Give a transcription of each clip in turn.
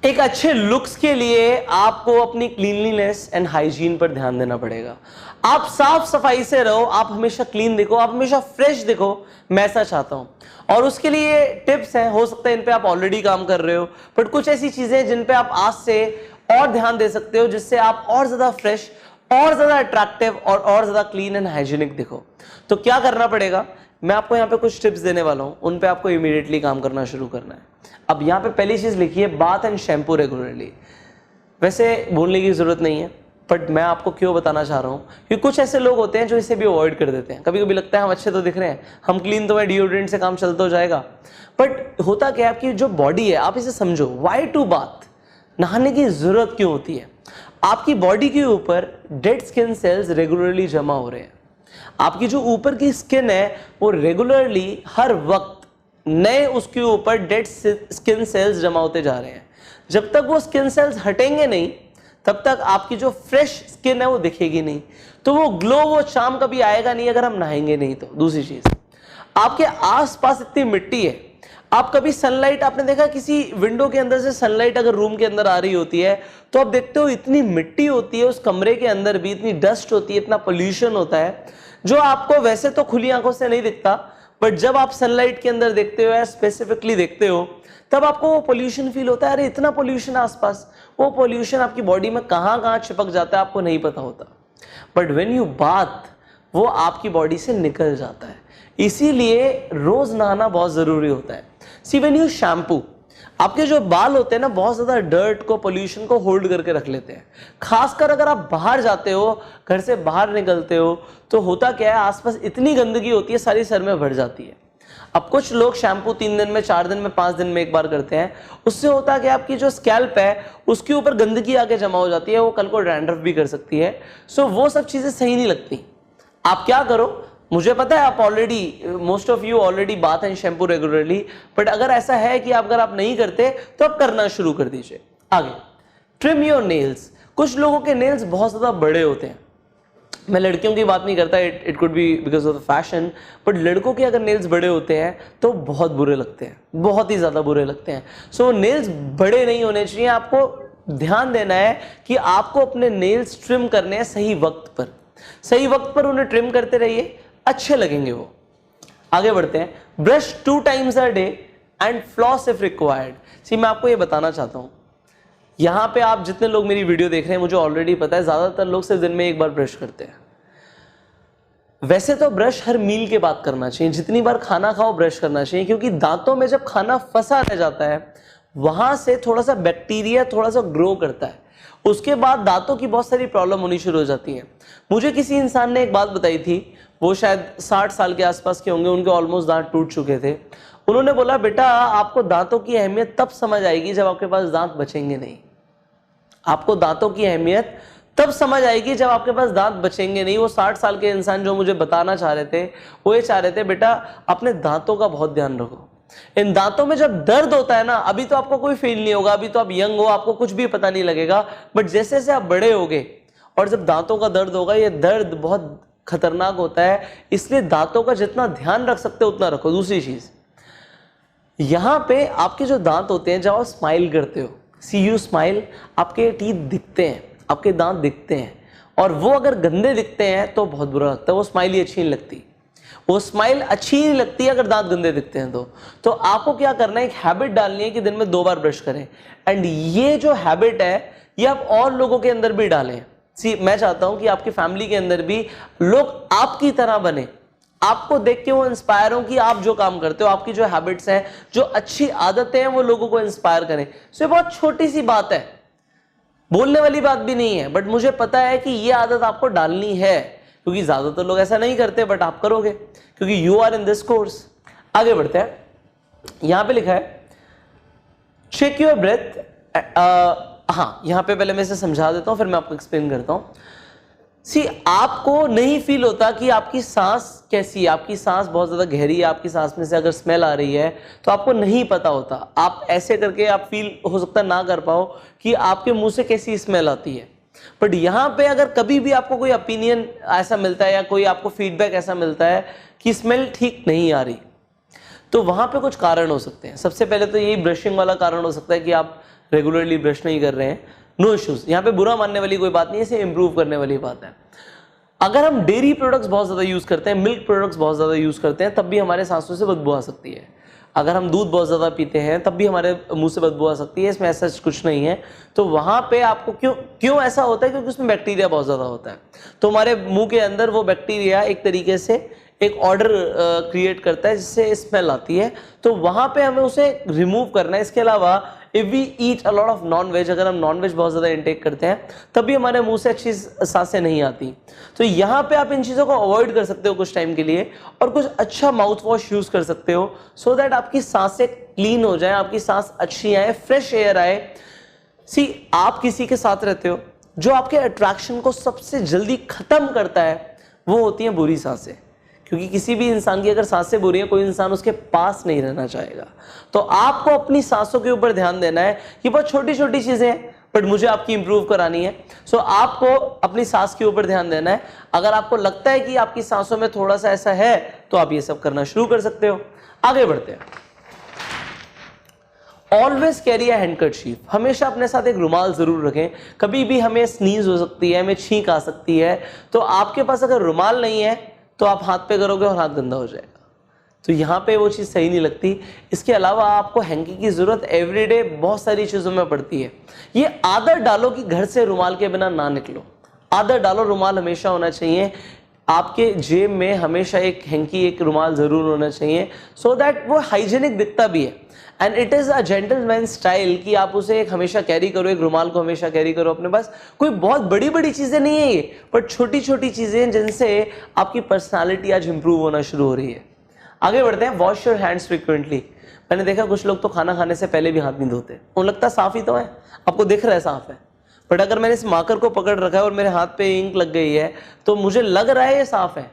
एक अच्छे लुक्स के लिए आपको अपनी क्लीनलीनेस एंड हाइजीन पर ध्यान देना पड़ेगा। आप साफ सफाई से रहो, आप हमेशा क्लीन दिखो, आप हमेशा फ्रेश दिखो, मैं ऐसा चाहता हूं। और उसके लिए टिप्स हैं, हो सकता है इन पे आप ऑलरेडी काम कर रहे हो, बट कुछ ऐसी चीजें हैं जिन पे आप आज से और ध्यान दे सकते हो, जिससे आप और ज्यादा फ्रेश, और ज्यादा अट्रैक्टिव और ज्यादा क्लीन एंड हाइजीनिक दिखो। तो क्या करना पड़ेगा, मैं आपको यहाँ पे कुछ टिप्स देने वाला हूँ, उन पे आपको इमीडिएटली काम करना शुरू करना है। अब यहाँ पे पहली चीज लिखी है, बाथ एंड शैम्पू रेगुलरली। वैसे बोलने की जरूरत नहीं है, बट मैं आपको क्यों बताना चाह रहा हूँ, क्योंकि कुछ ऐसे लोग होते हैं जो इसे भी अवॉइड कर देते हैं। कभी कभी लगता है हम अच्छे तो दिख रहे हैं, हम क्लीन तो है, डिओड्रेंट से काम चलता हो जाएगा, बट होता क्या है, आपकी जो बॉडी है, आप इसे समझो, वाई टू बाथ, नहाने की जरूरत क्यों होती है। आपकी बॉडी के ऊपर डेड स्किन सेल्स रेगुलरली जमा हो रहे हैं। आपकी जो ऊपर की स्किन है वो रेगुलरली हर वक्त नए उसके ऊपर डेड स्किन सेल्स जमा होते जा रहे हैं। जब तक वो स्किन सेल्स हटेंगे नहीं, तब तक आपकी जो फ्रेश स्किन है वो दिखेगी नहीं, तो वो ग्लो, वो चार्म कभी आएगा नहीं अगर हम नहाएंगे नहीं तो। दूसरी चीज, आपके आसपास इतनी मिट्टी है, आप कभी सनलाइट, आपने देखा किसी विंडो के अंदर से सनलाइट अगर रूम के अंदर आ रही होती है तो आप देखते हो इतनी मिट्टी होती है उस कमरे के अंदर भी, इतनी डस्ट होती है, इतना पोल्यूशन होता है, जो आपको वैसे तो खुली आंखों से नहीं दिखता, बट जब आप सनलाइट के अंदर देखते हो या स्पेसिफिकली देखते हो, तब आपको वो पोल्यूशन फील होता है। अरे इतना पोल्यूशन आसपास, वो पोल्यूशन आपकी बॉडी में कहां कहां चिपक जाता है आपको नहीं पता होता, बट व्हेन यू बाथ वो आपकी बॉडी से निकल जाता है। इसीलिए रोज नहाना बहुत जरूरी होता है। सी व्हेन यू शैम्पू, आपके जो बाल होते हैं ना, बहुत ज्यादा डर्ट को, पोल्यूशन को होल्ड करके रख लेते हैं। खासकर अगर आप बाहर जाते हो, घर से बाहर निकलते हो, तो होता क्या है, आसपास इतनी गंदगी होती है, सारी सर में भर जाती है। अब कुछ लोग शैम्पू 3 दिन में, 4 दिन में, 5 दिन में एक बार करते हैं, उससे होता है कि आपकी जो स्कैल्प है उसके ऊपर गंदगी आके जमा हो जाती है, वो कल को डैंड्रफ भी कर सकती है। सो वो सब चीजें सही नहीं लगती। आप क्या करो, मुझे पता है आप already, most of you already bath and shampoo regularly, but अगर ऐसा है कि अगर आप नहीं करते तो आप करना शुरू कर दीजिए। आगे, ट्रिम योर नेल्स। कुछ लोगों के नेल्स बहुत ज्यादा बड़े होते हैं, मैं लड़कियों की बात नहीं करता, it could be because of the fashion, but लड़कों के अगर नेल्स बड़े होते हैं तो बहुत बुरे लगते हैं, बहुत ही ज्यादा बुरे लगते हैं। सो नेल्स बड़े नहीं होने चाहिए। आपको ध्यान देना है कि आपको अपने नेल्स ट्रिम करने हैं सही वक्त पर, सही वक्त पर उन्हें ट्रिम करते रहिए, अच्छे लगेंगे वो। आगे बढ़ते हैं, brush 2 times a day and floss if required. See मैं आपको ये बताना चाहता हूं, यहां पे आप जितने लोग मेरी वीडियो देख रहे हैं, मुझे ऑलरेडी पता है ज्यादातर लोग सिर्फ दिन में एक बार ब्रश करते हैं। वैसे तो ब्रश हर मील के बाद करना चाहिए, जितनी बार खाना खाओ ब्रश करना चाहिए, क्योंकि दांतों में जब खाना फंसा रह जाता है वहां से थोड़ा सा बैक्टीरिया थोड़ा सा ग्रो करता है, उसके बाद दांतों की बहुत सारी प्रॉब्लम होनी शुरू हो जाती है। मुझे किसी इंसान ने एक बात बताई थी, वो शायद 60 साल के आसपास के होंगे, उनके ऑलमोस्ट दांत टूट चुके थे। उन्होंने बोला, बेटा आपको दांतों की अहमियत तब समझ आएगी जब आपके पास दांत बचेंगे नहीं। आपको दांतों की अहमियत तब समझ आएगी जब आपके पास दांत बचेंगे नहीं। वो 60 साल के इंसान जो मुझे बताना चाह रहे थे, वो ये चाह रहे थे, बेटा अपने दांतों का बहुत ध्यान रखो। इन दांतों में जब दर्द होता है ना, अभी तो आपको कोई फील नहीं होगा, अभी तो आप यंग हो, आपको कुछ भी पता नहीं लगेगा, बट जैसे जैसे आप बड़े होगे और जब दांतों का दर्द होगा, ये दर्द बहुत खतरनाक होता है। इसलिए दांतों का जितना ध्यान रख सकते हो उतना रखो। दूसरी चीज, यहां पे आपके जो दांत होते हैं, जब आप स्माइल करते हो, सी यू स्माइल, आपके टीथ दिखते हैं, आपके दांत दिखते हैं, और वो अगर गंदे दिखते हैं तो बहुत बुरा लगता है, वो स्माइल ही अच्छी नहीं लगती। वो स्माइल अच्छी नहीं लगती अगर दांत गंदे दिखते हैं तो आपको क्या करना है, एक हैबिट डालनी है कि दिन में 2 बार ब्रश करें। एंड ये जो हैबिट है ये आप और लोगों के अंदर भी डालें। सी मैं चाहता हूं कि आपकी फैमिली के अंदर भी लोग आपकी तरह बने, आपको देख के वो इंस्पायर हो कि आप जो काम करते हो, आपकी जो हैबिट्स हैं, जो अच्छी आदतें हैं, वो लोगों को इंस्पायर करें। सो ये बहुत छोटी सी बात है, बोलने वाली बात भी नहीं है, बट मुझे पता है कि ये आदत आपको डालनी है, क्योंकि ज्यादातर लोग ऐसा नहीं करते, बट आप करोगे क्योंकि you are in this course. आगे बढ़ते हैं, यहां पे लिखा है चेक योर ब्रेथ। हाँ, यहां पे पहले मैं इसे समझा देता हूं, फिर मैं आपको एक्सप्लेन करता हूं। सी आपको नहीं फील होता कि आपकी सांस कैसी है, आपकी सांस बहुत ज्यादा गहरी है, आपकी सांस में से अगर स्मेल आ रही है तो आपको नहीं पता होता। आप ऐसे करके आप फील हो सकता ना कर पाओ कि आपके मुंह से कैसी स्मेल आती है, बट यहां पे अगर कभी भी आपको कोई ओपिनियन ऐसा मिलता है या कोई आपको फीडबैक ऐसा मिलता है कि स्मेल ठीक नहीं आ रही, तो वहां पे कुछ कारण हो सकते हैं। सबसे पहले तो यही ब्रशिंग वाला कारण हो सकता है कि आप रेगुलरली ब्रश नहीं कर रहे हैं। नो इश्यूज, यहाँ पे बुरा मानने वाली कोई बात नहीं है, इसे इंप्रूव करने वाली बात है। अगर हम डेयरी प्रोडक्ट्स बहुत ज़्यादा यूज़ करते हैं, मिल्क प्रोडक्ट्स बहुत ज़्यादा यूज़ करते हैं, तब भी हमारे सांसों से बदबू आ सकती है। अगर हम दूध बहुत ज़्यादा पीते हैं तब भी हमारे मुंह से बदबू आ सकती है। इसमें ऐसा कुछ नहीं है। तो वहाँ पे आपको क्यों ऐसा होता है? क्योंकि उसमें बैक्टीरिया बहुत ज़्यादा होता है। तो हमारे मुंह के अंदर वो बैक्टीरिया एक तरीके से एक ऑर्डर क्रिएट करता है जिससे स्मेल आती है। तो वहाँ पे हमें उसे रिमूव करना है। इसके अलावा if we eat a lot of non veg, अगर हम नॉन वेज बहुत ज़्यादा इंटेक करते हैं तब भी हमारे मुंह से अच्छी सांसें नहीं आती। तो यहाँ पे आप इन चीज़ों को अवॉइड कर सकते हो कुछ टाइम के लिए और कुछ अच्छा माउथ वॉश यूज़ कर सकते हो सो दैट आपकी सांसें क्लीन हो जाए, आपकी सांस अच्छी आए, फ्रेश एयर आए। सी, आप किसी के साथ रहते हो, जो आपके अट्रैक्शन को सबसे जल्दी खत्म करता है वो होती हैं बुरी सांसें। क्योंकि किसी भी इंसान की अगर सांसें बुरी है, कोई इंसान उसके पास नहीं रहना चाहेगा। तो आपको अपनी सांसों के ऊपर ध्यान देना है। ये बहुत छोटी छोटी चीजें हैं बट मुझे आपकी इंप्रूव करानी है। सो आपको अपनी सांस के ऊपर ध्यान देना है। अगर आपको लगता है कि आपकी सांसों में थोड़ा सा ऐसा है तो आप ये सब करना शुरू कर सकते हो। आगे बढ़ते हैं। ऑलवेज कैरी अ हैंडकरचीफ, हमेशा अपने साथ एक रुमाल जरूर रखें। कभी भी हमें स्नीज हो सकती है, हमें छींक आ सकती है, तो आपके पास अगर रुमाल नहीं है तो आप हाथ पे करोगे और हाथ गंदा हो जाएगा। तो यहाँ पे वो चीज़ सही नहीं लगती। इसके अलावा आपको हैंकी की ज़रूरत एवरीडे बहुत सारी चीज़ों में पड़ती है। ये आदत डालो कि घर से रुमाल के बिना ना निकलो। आदत डालो, रुमाल हमेशा होना चाहिए आपके जेब में, हमेशा एक हैंकी, एक रुमाल ज़रूर होना चाहिए सो दैट वो हाइजेनिक दिखता भी है। And it is a gentleman style कि आप उसे एक हमेशा कैरी करो, एक रुमाल को हमेशा कैरी करो अपने पास। कोई बहुत बड़ी बड़ी चीज़ें नहीं है ये, बट छोटी छोटी चीज़ें जिनसे आपकी पर्सनालिटी आज इंप्रूव होना शुरू हो रही है। आगे बढ़ते हैं। Wash your hands frequently. मैंने देखा कुछ लोग तो खाना खाने से पहले भी हाथ नहीं धोते। उन्हें लगता साफ ही तो है, आपको दिख रहा है साफ है, बट अगर मैंने इस मार्कर को पकड़ रखा है और मेरे हाथ पे इंक लग गई है तो मुझे लग रहा है ये साफ है,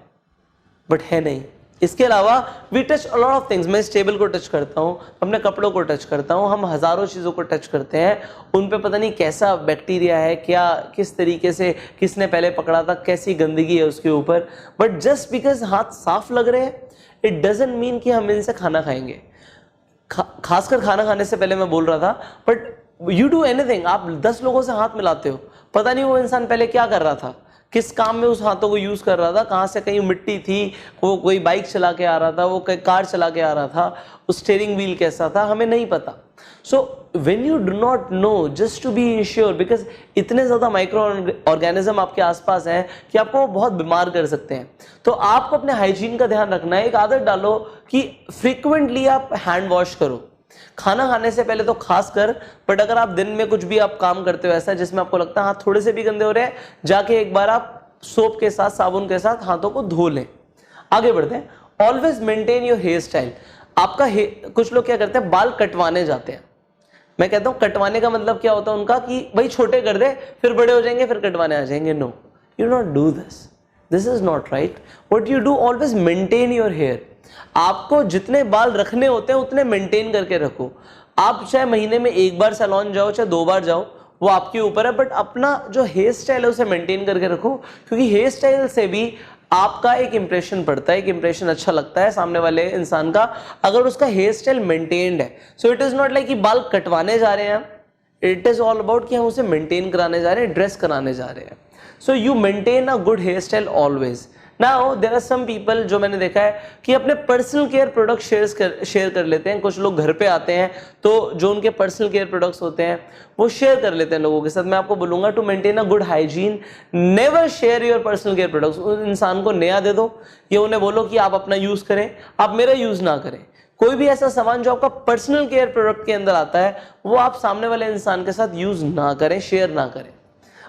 बट है नहीं। इसके अलावा we touch a lot of things. मैं इस टेबल को टच करता हूँ, अपने कपड़ों को टच करता हूँ, हम हज़ारों चीज़ों को टच करते हैं। उन पे पता नहीं कैसा बैक्टीरिया है, क्या किस तरीके से किसने पहले पकड़ा था, कैसी गंदगी है उसके ऊपर। बट जस्ट बिकॉज हाथ साफ लग रहे हैं इट डजंट मीन कि हम इनसे खाना खाएंगे। खासकर खाना खाने से पहले मैं बोल रहा था, बट यू डू एनीथिंग। आप 10 लोगों से हाथ मिलाते हो, पता नहीं वो इंसान पहले क्या कर रहा था, किस काम में उस हाथों को यूज कर रहा था, कहाँ से कहीं मिट्टी थी, वो कोई बाइक चला के आ रहा था, वो कोई कार चला के आ रहा था, उस स्टीयरिंग व्हील कैसा था, हमें नहीं पता। So when you do not know, just to be insure, because इतने ज़्यादा माइक्रो ऑर्गेनिज्म आपके आसपास हैं कि आपको वो बहुत बीमार कर सकते हैं। तो आपको अपने हाइजीन का ध्यान रखना है। एक आदत डालो कि फ्रिक्वेंटली आप हैंड वॉश करो, खाना खाने से पहले तो खास कर। बट अगर आप दिन में कुछ भी आप काम करते हो ऐसा जिसमें आपको लगता है हाथ थोड़े से भी गंदे हो रहे हैं, जाके एक बार आप सोप के साथ, साबुन के साथ हाथों को धो लें। आगे बढ़ते हैं। Always maintain your hair style. आपका कुछ लोग क्या करते हैं, बाल कटवाने जाते हैं। मैं कहता हूं कटवाने का मतलब क्या होता है उनका कि भाई छोटे कर दे, फिर बड़े हो जाएंगे, फिर कटवाने आ जाएंगे। No, you not do this, this is not right. What you do, always maintain your hair. आपको जितने बाल रखने होते हैं उतने मेंटेन करके रखो। आप चाहे महीने में एक बार सैलून जाओ, चाहे 2 बार जाओ, वो आपके ऊपर है, बट अपना जो हेयर स्टाइल है उसे मेंटेन करके रखो। क्योंकि हेयर स्टाइल से भी आपका एक इंप्रेशन पड़ता है, एक इंप्रेशन अच्छा लगता है सामने वाले इंसान का अगर उसका हेयर स्टाइल मेंटेन्ड है। So it is not like कि बाल कटवाने जा रहे हैं, इट इज ऑल अबाउट कि हम उसे मेंटेन कराने जा रहे हैं, ड्रेस कराने जा रहे हैं। So you maintain a good hair style always. Now there are some people, जो मैंने देखा है कि अपने पर्सनल केयर प्रोडक्ट शेयर कर लेते हैं। कुछ लोग घर पे आते हैं तो जो उनके पर्सनल केयर प्रोडक्ट्स होते हैं वो शेयर कर लेते हैं लोगों के साथ। मैं आपको बोलूंगा to maintain a good hygiene, never share your personal care products. उस इंसान को नया दे दो या उन्हें बोलो कि आप अपना यूज करें, आप मेरा यूज ना करें। कोई भी ऐसा सामान जो आपका पर्सनल केयर प्रोडक्ट के अंदर आता है वो आप सामने वाले इंसान के साथ यूज ना करें, शेयर ना करें।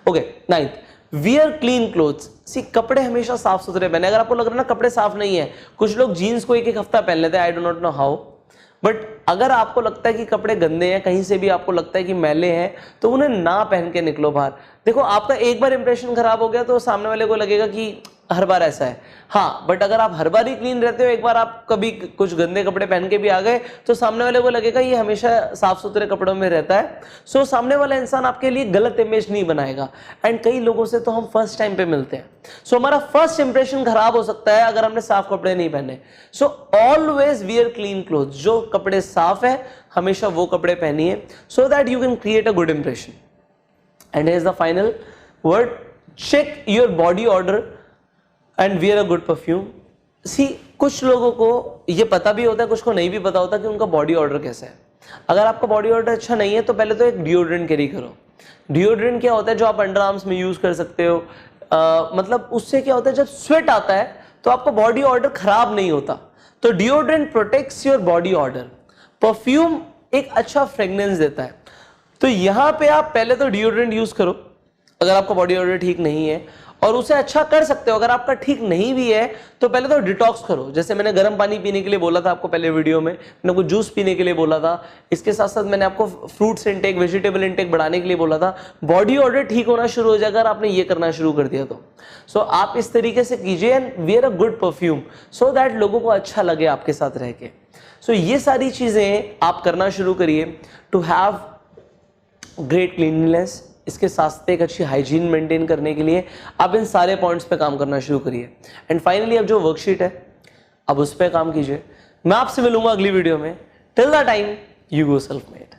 Okay, 9th, wear clean clothes. See, कपड़े हमेशा साफ सुथरे पहने। अगर आपको लग रहा है ना कपड़े साफ नहीं है, कुछ लोग जीन्स को 1 हफ्ता पहन लेते हैं, I do not know how, but अगर आपको लगता है कि कपड़े गंदे हैं, कहीं से भी आपको लगता है कि मैले हैं, तो उन्हें ना पहन के निकलो बाहर। देखो, आपका एक बार इंप्रेशन खराब हो गया तो सामने वाले को लगेगा कि हर बार ऐसा है। हाँ, बट अगर आप हर बार ही क्लीन रहते हो, एक बार आप कभी कुछ गंदे कपड़े पहन के भी आ गए तो सामने वाले को लगेगा ये हमेशा साफ सुथरे कपड़ों में रहता है। सो सामने वाला इंसान आपके लिए गलत इमेज नहीं बनाएगा। एंड कई लोगों से तो हम फर्स्ट टाइम पे मिलते हैं, सो हमारा फर्स्ट इंप्रेशन खराब हो सकता है अगर हमने साफ कपड़े नहीं पहने। So always wear clean cloth, जो कपड़े साफ है हमेशा वो कपड़े पहनिए, so that you can create a good impression. And here is the final word, check your body odour and wear a good perfume. See, कुछ लोगों को ये पता भी होता है, कुछ को नहीं भी पता होता कि उनका बॉडी ऑर्डर कैसा है। अगर आपका बॉडी ऑर्डर अच्छा नहीं है तो पहले तो एक डिओड्रेंट कैरी करो। डिओड्रेंट क्या होता है, जो आप अंडर आर्म्स में यूज कर सकते हो। मतलब उससे क्या होता है, जब स्वेट आता है तो आपका बॉडी ऑर्डर खराब नहीं होता। तो deodorant protects your body order. Perfume एक अच्छा फ्रेग्रेंस देता है। तो यहां पे आप पहले तो डिओड्रेंट यूज करो अगर आपका बॉडी ऑर्डर ठीक नहीं है, और उसे अच्छा कर सकते हो। अगर आपका ठीक नहीं भी है तो पहले तो डिटॉक्स करो। जैसे मैंने गर्म पानी पीने के लिए बोला था आपको पहले वीडियो में, मैंने कुछ जूस पीने के लिए बोला था, इसके साथ साथ मैंने आपको फ्रूट्स इनटेक, वेजिटेबल इनटेक बढ़ाने के लिए बोला था। बॉडी ऑर्डर ठीक होना शुरू हो जाएगा अगर आपने ये करना शुरू कर दिया तो। सो आप इस तरीके से कीजिए and wear a good perfume, so that लोगों को अच्छा लगे आपके साथ रह के। सो ये सारी चीजें आप करना शुरू करिए टू हैव ग्रेट क्लीनलीनेस। इसके साथ साथ एक अच्छी हाइजीन मेंटेन करने के लिए आप इन सारे पॉइंट्स पे काम करना शुरू करिए। एंड फाइनली अब जो वर्कशीट है अब उस पर काम कीजिए। मैं आपसे मिलूंगा अगली वीडियो में। Till the time, you go self made.